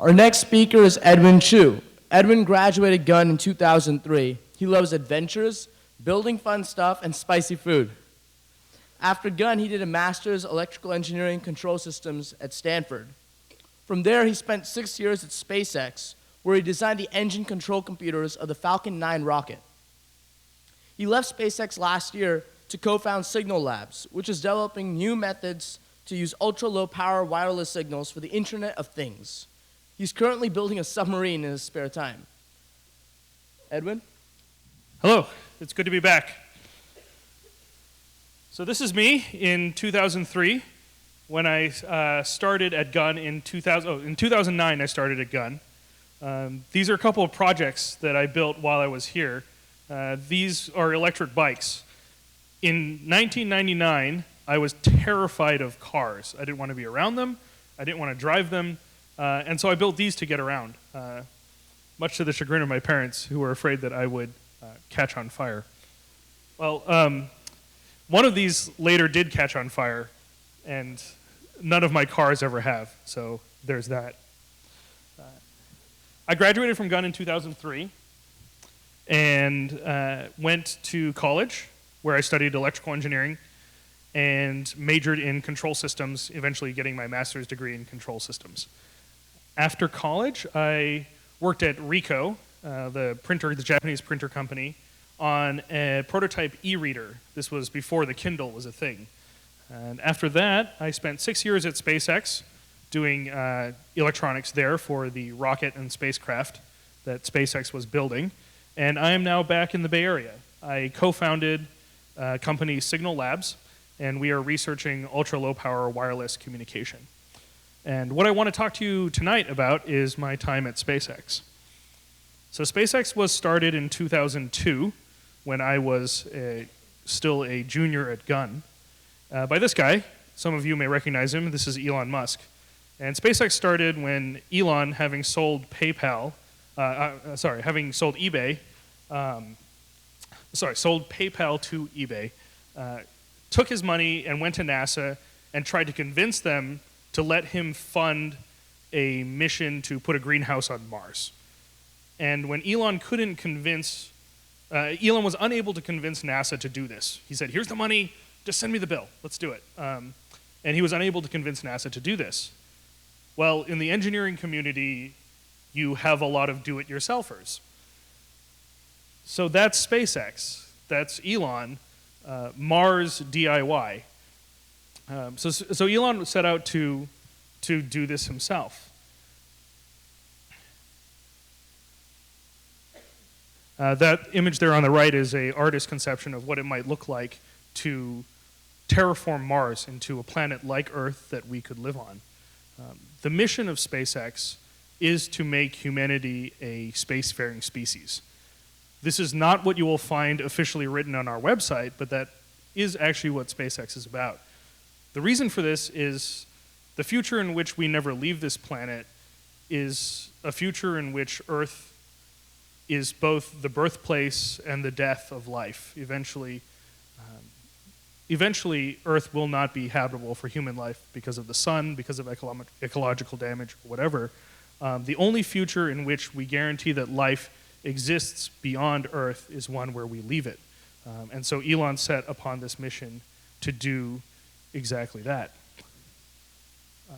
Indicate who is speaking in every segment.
Speaker 1: Our next speaker is Edwin Chiu. Edwin graduated Gunn in 2003. He loves adventures, building fun stuff, and spicy food. After Gunn, he did a master's electrical engineering control systems at Stanford. From there, he spent 6 years at SpaceX, where he designed the engine control computers of the Falcon 9 rocket. He left SpaceX last year to co-found Signal Labs, which is developing new methods to use ultra-low power wireless signals for the Internet of Things. He's currently building a submarine in his spare time. Edwin?
Speaker 2: Hello, it's good to be back. So this is me in 2003 when I started at Gunn in 2009 I started at Gunn. These are a couple of projects that I built while I was here. These are electric bikes. In 1999, I was terrified of cars. I didn't want to be around them. I didn't want to drive them. And so I built these to get around, much to the chagrin of my parents, who were afraid that I would catch on fire. Well, one of these later did catch on fire, and none of my cars ever have, so there's that. I graduated from Gunn in 2003 and went to college, where I studied electrical engineering and majored in control systems, eventually getting my master's degree in control systems. After college, I worked at Ricoh, the Japanese printer company, on a prototype e-reader. This was before the Kindle was a thing. And after that, I spent 6 years at SpaceX doing electronics there for the rocket and spacecraft that SpaceX was building. And I am now back in the Bay Area. I co-founded company Signal Labs, and we are researching ultra-low power wireless communication. And what I want to talk to you tonight about is my time at SpaceX. So SpaceX was started in 2002 when I was still a junior at Gunn by this guy. Some of you may recognize him. This is Elon Musk. And SpaceX started when Elon, having sold eBay, sold PayPal to eBay, took his money and went to NASA and tried to convince them to let him fund a mission to put a greenhouse on Mars. And when Elon was unable to convince NASA to do this. He said, here's the money, just send me the bill, let's do it. And he was unable to convince NASA to do this. Well, in the engineering community, you have a lot of do-it-yourselfers. So that's SpaceX, that's Elon, Mars DIY. So Elon set out to do this himself. That image there on the right is an artist's conception of what it might look like to terraform Mars into a planet like Earth that we could live on. The mission of SpaceX is to make humanity a spacefaring species. This is not what you will find officially written on our website, but that is actually what SpaceX is about. The reason for this is the future in which we never leave this planet is a future in which Earth is both the birthplace and the death of life. Eventually, Earth will not be habitable for human life because of the sun, because of ecological damage, or whatever. The only future in which we guarantee that life exists beyond Earth is one where we leave it. And so Elon set upon this mission to do exactly that. A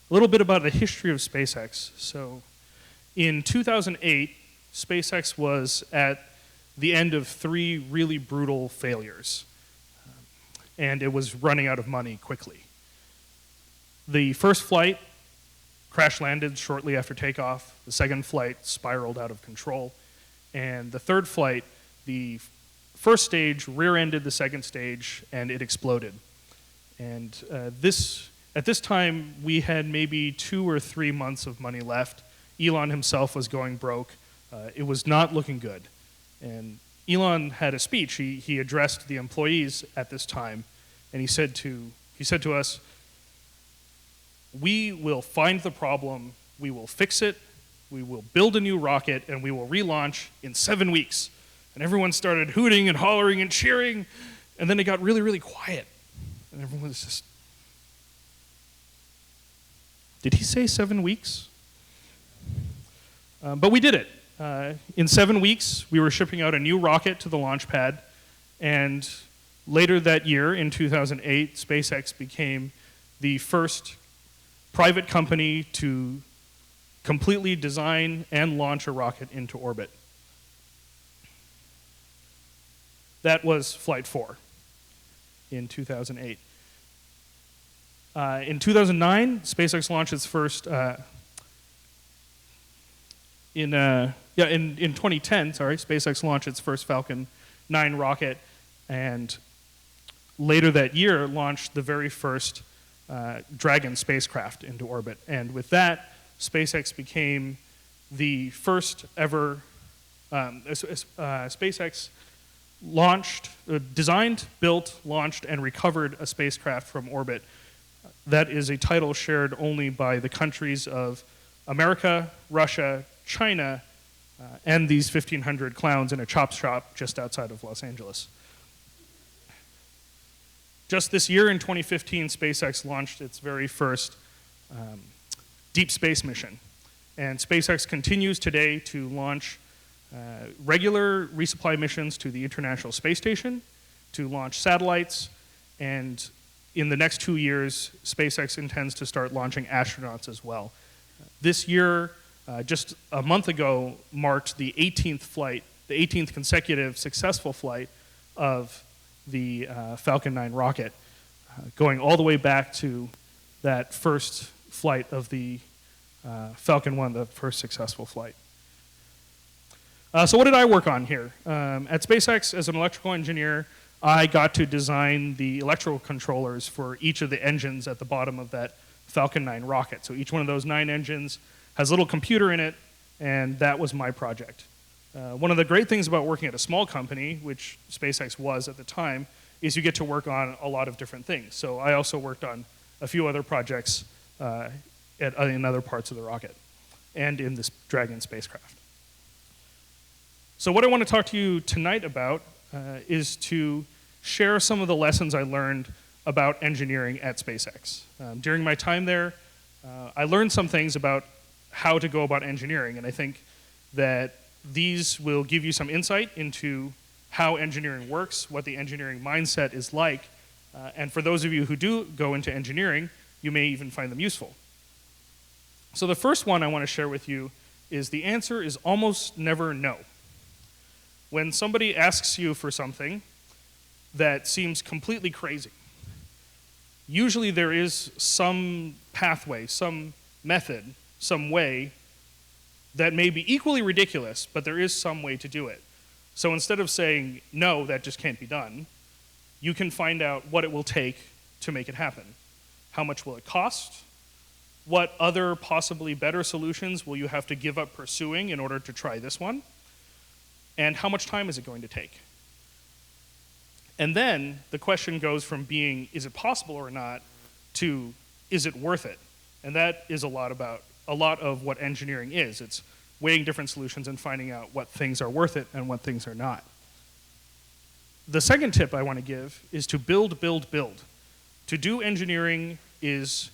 Speaker 2: little bit about the history of SpaceX. So in 2008, SpaceX was at the end of 3 really brutal failures. And it was running out of money quickly. The first flight crash landed shortly after takeoff. The second flight spiraled out of control. And the third flight, the first stage rear-ended the second stage, and it exploded. And at this time, we had maybe 2 or 3 months of money left. Elon himself was going broke. It was not looking good. And Elon had a speech. He addressed the employees at this time, and he said to us, we will find the problem, we will fix it, we will build a new rocket, and we will relaunch in 7 weeks. And everyone started hooting and hollering and cheering, and then it got really, really quiet. And everyone was just, did he say 7 weeks? But we did it. In 7 weeks, we were shipping out a new rocket to the launch pad, and later that year, in 2008, SpaceX became the first private company to completely design and launch a rocket into orbit. That was Flight 4 in 2008. In 2009, SpaceX launched its first, in 2010, SpaceX launched its first Falcon 9 rocket, and later that year launched the very first Dragon spacecraft into orbit. And with that, SpaceX became the first ever, SpaceX designed, built, launched, and recovered a spacecraft from orbit. That is a title shared only by the countries of America, Russia, China, and these 1,500 clowns in a chop shop just outside of Los Angeles. Just this year in 2015, SpaceX launched its very first deep space mission. And SpaceX continues today to launch regular resupply missions to the International Space Station, to launch satellites, and in the next 2 years, SpaceX intends to start launching astronauts as well. This year, just a month ago, marked the 18th flight, the 18th consecutive successful flight of the Falcon 9 rocket, going all the way back to that first flight of the Falcon 1, the first successful flight. So what did I work on here? At SpaceX, as an electrical engineer, I got to design the electrical controllers for each of the engines at the bottom of that Falcon 9 rocket. So each one of those 9 engines has a little computer in it, and that was my project. One of the great things about working at a small company, which SpaceX was at the time, is you get to work on a lot of different things. So I also worked on a few other projects in other parts of the rocket and in this Dragon spacecraft. So what I want to talk to you tonight about is to share some of the lessons I learned about engineering at SpaceX. During my time there, I learned some things about how to go about engineering, and I think that these will give you some insight into how engineering works, what the engineering mindset is like, and for those of you who do go into engineering, you may even find them useful. So the first one I want to share with you is the answer is almost never no. When somebody asks you for something that seems completely crazy, usually there is some pathway, some method, some way that may be equally ridiculous, but there is some way to do it. So instead of saying, no, that just can't be done, you can find out what it will take to make it happen. How much will it cost? What other possibly better solutions will you have to give up pursuing in order to try this one? And how much time is it going to take? And then the question goes from being, is it possible or not, to, is it worth it? And that is a lot of what engineering is. It's weighing different solutions and finding out what things are worth it and what things are not. The second tip I want to give is to build, build, build. To do engineering is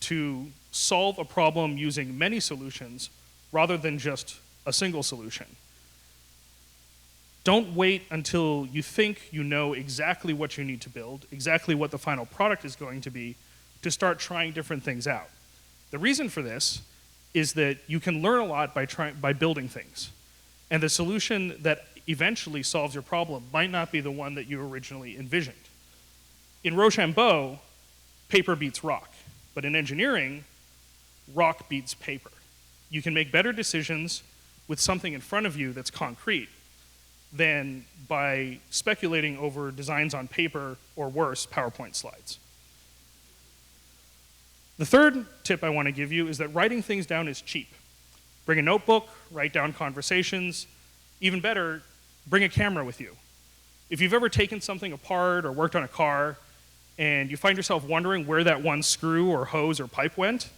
Speaker 2: to solve a problem using many solutions rather than just a single solution. Don't wait until you think you know exactly what you need to build, exactly what the final product is going to be, to start trying different things out. The reason for this is that you can learn a lot by building things. And the solution that eventually solves your problem might not be the one that you originally envisioned. In Rochambeau, paper beats rock. But in engineering, rock beats paper. You can make better decisions with something in front of you that's concrete than by speculating over designs on paper or worse, PowerPoint slides. The third tip I want to give you is that writing things down is cheap. Bring a notebook, write down conversations. Even better, bring a camera with you. If you've ever taken something apart or worked on a car and you find yourself wondering where that one screw or hose or pipe went,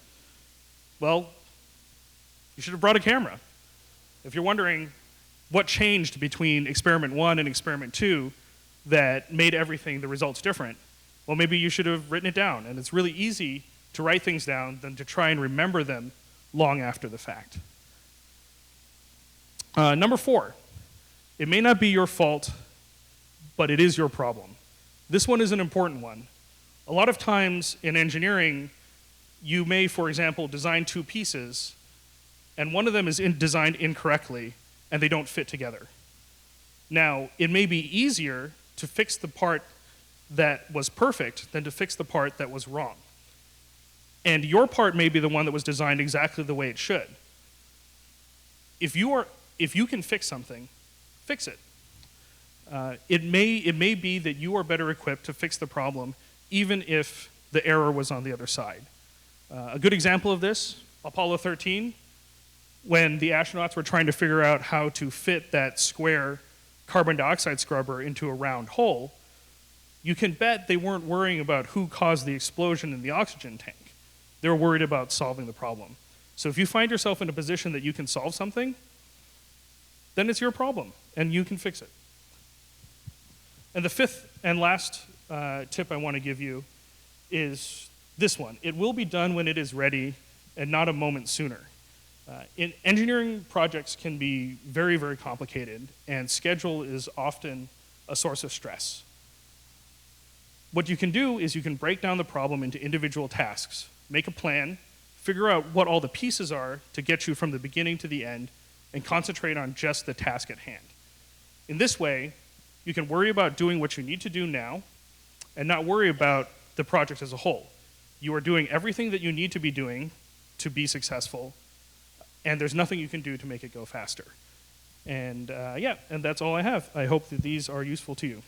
Speaker 2: well, you should have brought a camera. If you're wondering what changed between experiment 1 and experiment 2 that made the results different, well, maybe you should have written it down. And it's really easy to write things down than to try and remember them long after the fact. Number 4, it may not be your fault, but it is your problem. This one is an important one. A lot of times in engineering, you may, for example, design 2 pieces, and one of them is designed incorrectly, and they don't fit together. Now, it may be easier to fix the part that was perfect than to fix the part that was wrong. And your part may be the one that was designed exactly the way it should. If you can fix something, fix it. It may be that you are better equipped to fix the problem, even if the error was on the other side. A good example of this, Apollo 13, when the astronauts were trying to figure out how to fit that square carbon dioxide scrubber into a round hole, you can bet they weren't worrying about who caused the explosion in the oxygen tank. They were worried about solving the problem. So if you find yourself in a position that you can solve something, then it's your problem, and you can fix it. And the 5th and last tip I want to give you is this one. It will be done when it is ready and not a moment sooner. Engineering projects can be very, very complicated, and schedule is often a source of stress. What you can do is you can break down the problem into individual tasks, make a plan, figure out what all the pieces are to get you from the beginning to the end, and concentrate on just the task at hand. In this way, you can worry about doing what you need to do now and not worry about the project as a whole. You are doing everything that you need to be doing to be successful, and there's nothing you can do to make it go faster. And and that's all I have. I hope that these are useful to you.